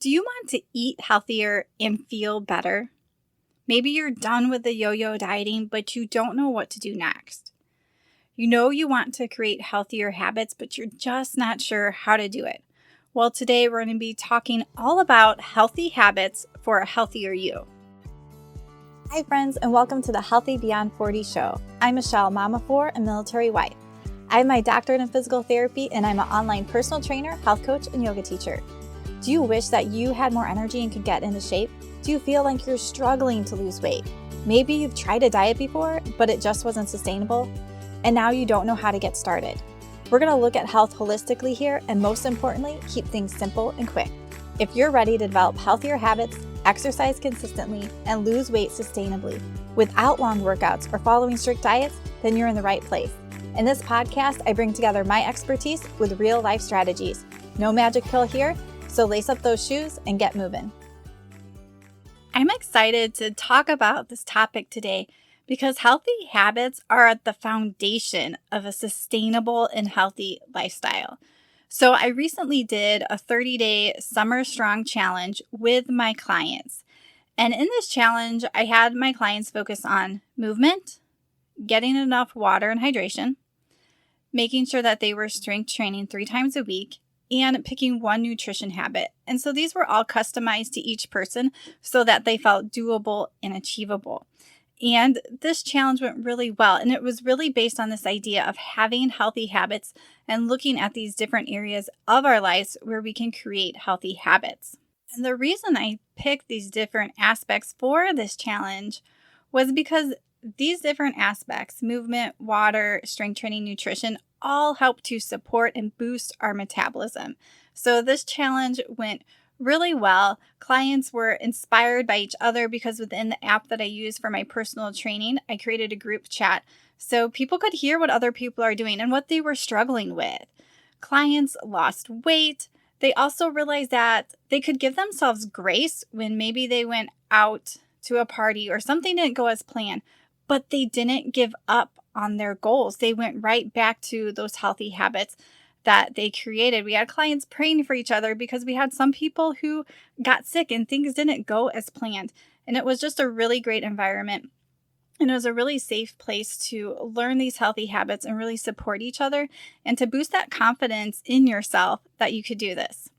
Do you want to eat healthier and feel better? Maybe you're done with the yo-yo dieting, but you don't know what to do next. You know you want to create healthier habits, but you're just not sure how to do it. Well, today we're going to be talking all about healthy habits for a healthier you. Hi friends, and welcome to the Healthy Beyond 40 show. I'm Michelle, mom of four and military wife. I have my doctorate in physical therapy, and I'm an online personal trainer, health coach, and yoga teacher. Do you wish that you had more energy and could get into shape? Do you feel like you're struggling to lose weight? Maybe you've tried a diet before, but it just wasn't sustainable, and now you don't know how to get started. We're going to look at health holistically here, and most importantly, keep things simple and quick. If you're ready to develop healthier habits, exercise consistently, and lose weight sustainably without long workouts or following strict diets, then you're in the right place. In this podcast, I bring together my expertise with real life strategies. No magic pill here. So lace up those shoes and get moving. I'm excited to talk about this topic today because healthy habits are at the foundation of a sustainable and healthy lifestyle. So I recently did a 30-day Summer Strong challenge with my clients. And in this challenge, I had my clients focus on movement, getting enough water and hydration, making sure that they were strength training 3 times a week, and picking one nutrition habit. And so these were all customized to each person so that they felt doable and achievable. And this challenge went really well. And it was really based on this idea of having healthy habits and looking at these different areas of our lives where we can create healthy habits. And the reason I picked these different aspects for this challenge was because these different aspects, movement, water, strength training, nutrition, all help to support and boost our metabolism. So this challenge went really well. Clients were inspired by each other because within the app that I use for my personal training, I created a group chat so people could hear what other people are doing and what they were struggling with. Clients lost weight. They also realized that they could give themselves grace when maybe they went out to a party or something didn't go as planned, but they didn't give up on their goals. They went right back to those healthy habits that they created. We had clients praying for each other because we had some people who got sick and things didn't go as planned. And it was just a really great environment. And it was a really safe place to learn these healthy habits and really support each other and to boost that confidence in yourself that you could do this.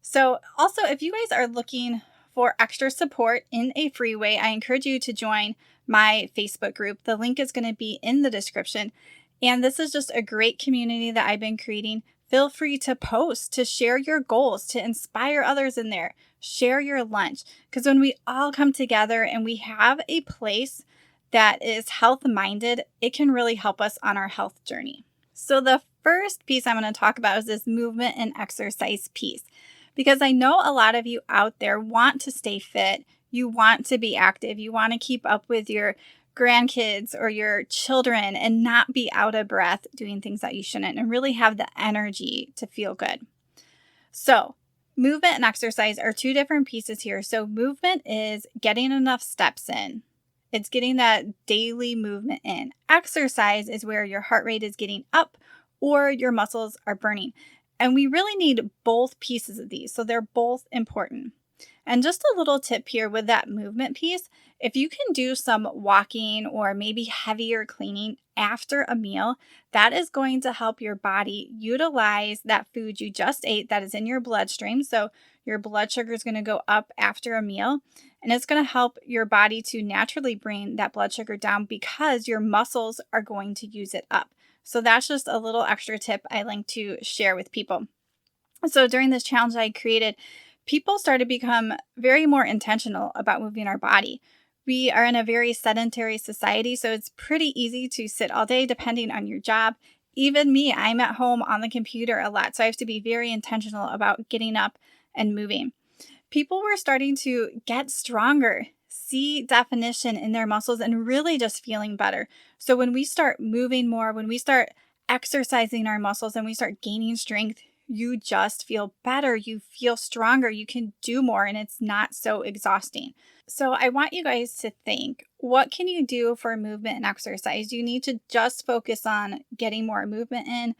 So also, if you guys are looking for extra support in a free way, I encourage you to join my Facebook group. The link is going to be in the description. And this is just a great community that I've been creating. Feel free to post, to share your goals, to inspire others in there. Share your lunch. Because when we all come together and we have a place that is health-minded, it can really help us on our health journey. So the first piece I'm going to talk about is this movement and exercise piece. Because I know a lot of you out there want to stay fit. You want to be active. You want to keep up with your grandkids or your children and not be out of breath doing things that you shouldn't and really have the energy to feel good. So movement and exercise are 2 different pieces here. So movement is getting enough steps in. It's getting that daily movement in. Exercise is where your heart rate is getting up or your muscles are burning. And we really need both pieces of these. So they're both important. And just a little tip here with that movement piece, if you can do some walking or maybe heavier cleaning after a meal, that is going to help your body utilize that food you just ate that is in your bloodstream. So your blood sugar is going to go up after a meal, and it's going to help your body to naturally bring that blood sugar down because your muscles are going to use it up. So that's just a little extra tip I like to share with people. So during this challenge I created, people started to become very more intentional about moving our body. We are in a very sedentary society, so it's pretty easy to sit all day depending on your job. Even me, I'm at home on the computer a lot, so I have to be very intentional about getting up and moving. People were starting to get stronger, see definition in their muscles, and really just feeling better. So when we start moving more, when we start exercising our muscles and we start gaining strength, you just feel better, you feel stronger, you can do more, and it's not so exhausting. So I want you guys to think, what can you do for movement and exercise? Do you need to just focus on getting more movement in?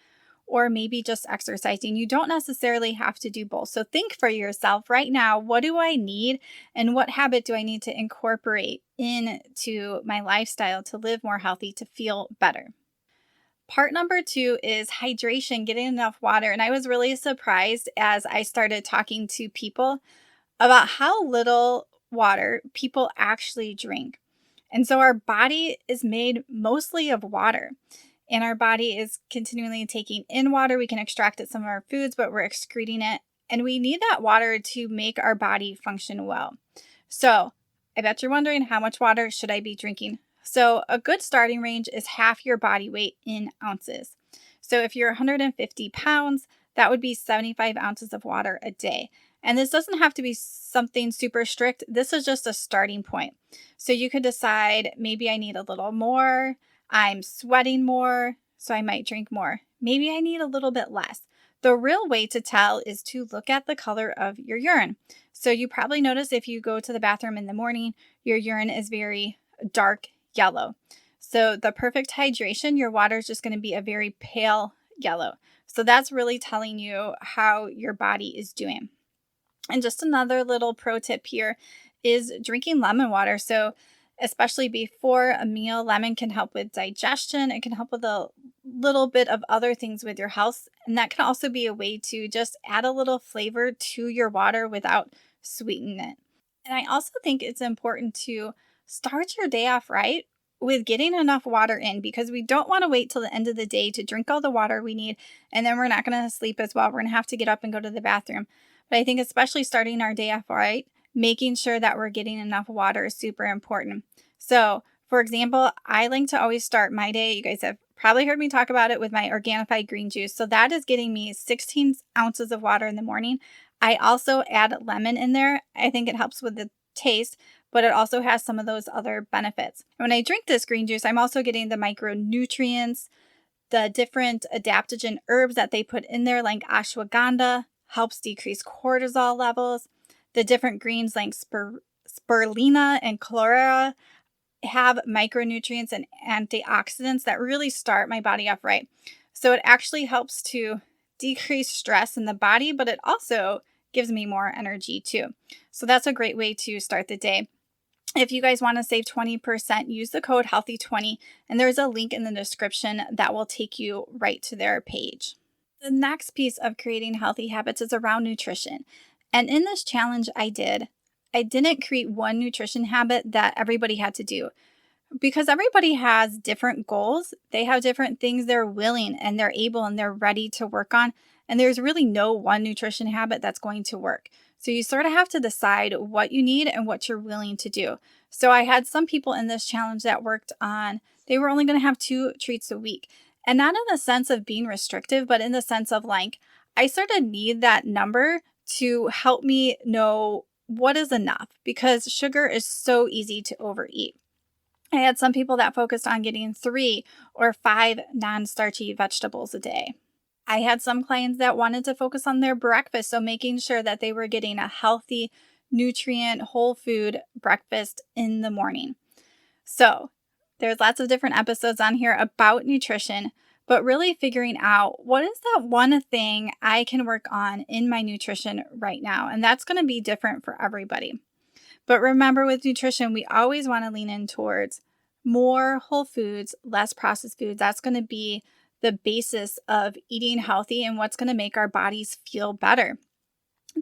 or maybe just exercising. You don't necessarily have to do both. So think for yourself right now, what do I need and what habit do I need to incorporate into my lifestyle to live more healthy, to feel better? Part number 2 is hydration, getting enough water. And I was really surprised as I started talking to people about how little water people actually drink. And so our body is made mostly of water, and our body is continually taking in water. We can extract it some of our foods, but we're excreting it. And we need that water to make our body function well. So I bet you're wondering, how much water should I be drinking? So a good starting range is half your body weight in ounces. So if you're 150 pounds, that would be 75 ounces of water a day. And this doesn't have to be something super strict. This is just a starting point. So you could decide, maybe I need a little more. I'm sweating more, so I might drink more. Maybe I need a little bit less. The real way to tell is to look at the color of your urine. So you probably notice if you go to the bathroom in the morning, your urine is very dark yellow. So the perfect hydration, your water is just going to be a very pale yellow. So that's really telling you how your body is doing. And just another little pro tip here is drinking lemon water. So especially before a meal, lemon can help with digestion. It can help with a little bit of other things with your health. And that can also be a way to just add a little flavor to your water without sweetening it. And I also think it's important to start your day off right with getting enough water in, because we don't want to wait till the end of the day to drink all the water we need. And then we're not going to sleep as well. We're going to have to get up and go to the bathroom. But I think especially starting our day off right, making sure that we're getting enough water is super important. So, for example, I like to always start my day, you guys have probably heard me talk about it, with my Organifi green juice. So that is getting me 16 ounces of water in the morning. I also add lemon in there. I think it helps with the taste, but it also has some of those other benefits. And when I drink this green juice, I'm also getting the micronutrients, the different adaptogen herbs that they put in there, like ashwagandha, helps decrease cortisol levels. The different greens like spirulina and chlorella have micronutrients and antioxidants that really start my body off right. So it actually helps to decrease stress in the body, but it also gives me more energy too. So that's a great way to start the day. If you guys want to save 20%, use the code HEALTHY20, and there's a link in the description that will take you right to their page. The next piece of creating healthy habits is around nutrition. And in this challenge I didn't create one nutrition habit that everybody had to do, because everybody has different goals. They have different things they're willing and they're able and they're ready to work on. And there's really no one nutrition habit that's going to work. So you sort of have to decide what you need and what you're willing to do. So I had some people in this challenge that worked on, they were only going to have 2 treats a week. And not in the sense of being restrictive, but in the sense of like, I sort of need that number to help me know what is enough, because sugar is so easy to overeat. I had some people that focused on getting 3 or 5 non-starchy vegetables a day. I had some clients that wanted to focus on their breakfast, so making sure that they were getting a healthy, nutrient, whole food breakfast in the morning. So there's lots of different episodes on here about nutrition, but really figuring out, what is that one thing I can work on in my nutrition right now? And that's going to be different for everybody. But remember, with nutrition, we always want to lean in towards more whole foods, less processed foods. That's going to be the basis of eating healthy and what's going to make our bodies feel better.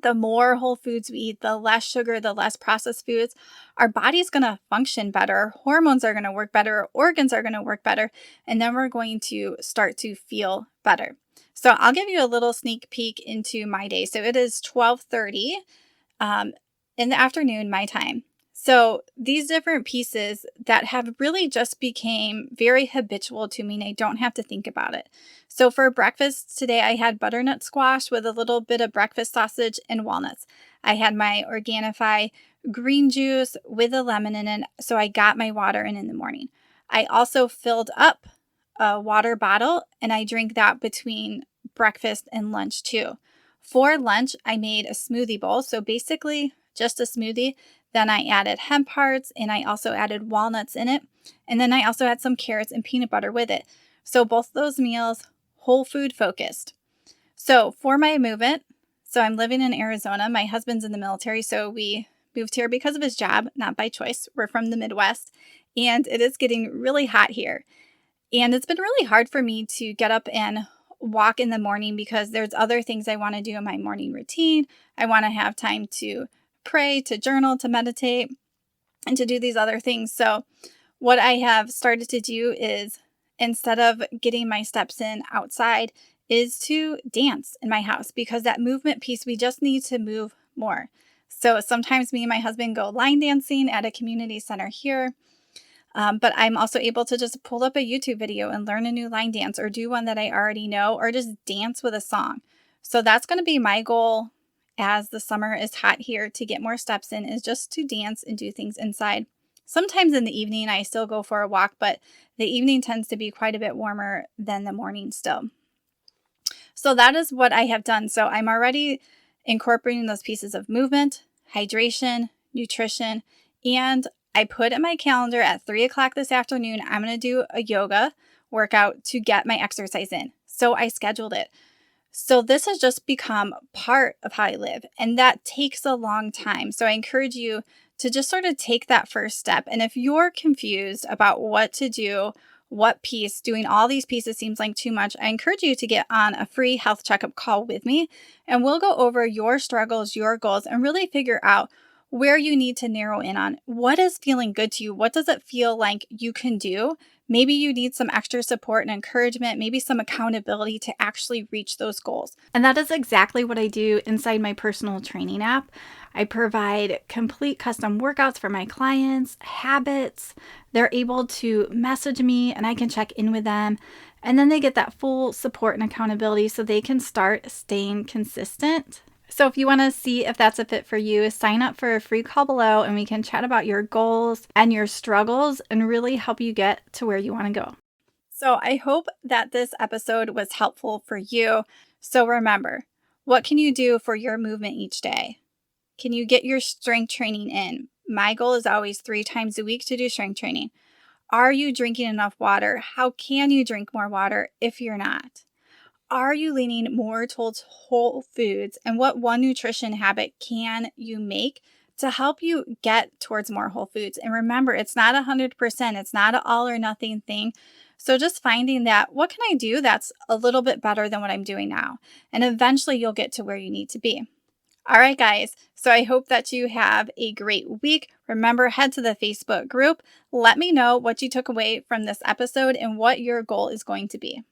The more whole foods we eat, the less sugar, the less processed foods, our body's going to function better. Our hormones are going to work better. Our organs are going to work better. And then we're going to start to feel better. So I'll give you a little sneak peek into my day. So it is 12:30 in the afternoon, my time. So these different pieces that have really just became very habitual to me, and I don't have to think about it. So for breakfast today, I had butternut squash with a little bit of breakfast sausage and walnuts. I had my Organifi green juice with a lemon in it, so I got my water in the morning. I also filled up a water bottle, and I drink that between breakfast and lunch too. For lunch, I made a smoothie bowl, so basically just a smoothie. Then I added hemp hearts, and I also added walnuts in it. And then I also had some carrots and peanut butter with it. So both those meals, whole food focused. So for my movement, so I'm living in Arizona. My husband's in the military, so we moved here because of his job, not by choice. We're from the Midwest, and it is getting really hot here. And it's been really hard for me to get up and walk in the morning because there's other things I want to do in my morning routine. I want to have time to pray, to journal, to meditate, and to do these other things. So what I have started to do is, instead of getting my steps in outside, is to dance in my house, because that movement piece, we just need to move more. So sometimes me and my husband go line dancing at a community center here. But I'm also able to just pull up a YouTube video and learn a new line dance, or do one that I already know, or just dance with a song. So that's going to be my goal as the summer is hot here to get more steps in, is just to dance and do things inside. Sometimes in the evening, I still go for a walk, but the evening tends to be quite a bit warmer than the morning still. So that is what I have done. So I'm already incorporating those pieces of movement, hydration, nutrition, and I put in my calendar at 3 o'clock this afternoon, I'm going to do a yoga workout to get my exercise in. So I scheduled it. So this has just become part of how I live, and that takes a long time. So I encourage you to just sort of take that first step. And if you're confused about what to do, what piece, doing all these pieces seems like too much, I encourage you to get on a free health checkup call with me, and we'll go over your struggles, your goals, and really figure out where you need to narrow in on. What is feeling good to you? What does it feel like you can do? Maybe you need some extra support and encouragement, maybe some accountability to actually reach those goals. And that is exactly what I do inside my personal training app. I provide complete custom workouts for my clients, habits. They're able to message me and I can check in with them. And then they get that full support and accountability so they can start staying consistent. So if you want to see if that's a fit for you, sign up for a free call below and we can chat about your goals and your struggles and really help you get to where you want to go. So I hope that this episode was helpful for you. So remember, what can you do for your movement each day? Can you get your strength training in? My goal is always 3 times a week to do strength training. Are you drinking enough water? How can you drink more water if you're not? Are you leaning more towards whole foods? And what one nutrition habit can you make to help you get towards more whole foods? And remember, it's not 100%. It's not an all or nothing thing. So just finding that, what can I do that's a little bit better than what I'm doing now? And eventually you'll get to where you need to be. All right, guys. So I hope that you have a great week. Remember, head to the Facebook group. Let me know what you took away from this episode and what your goal is going to be.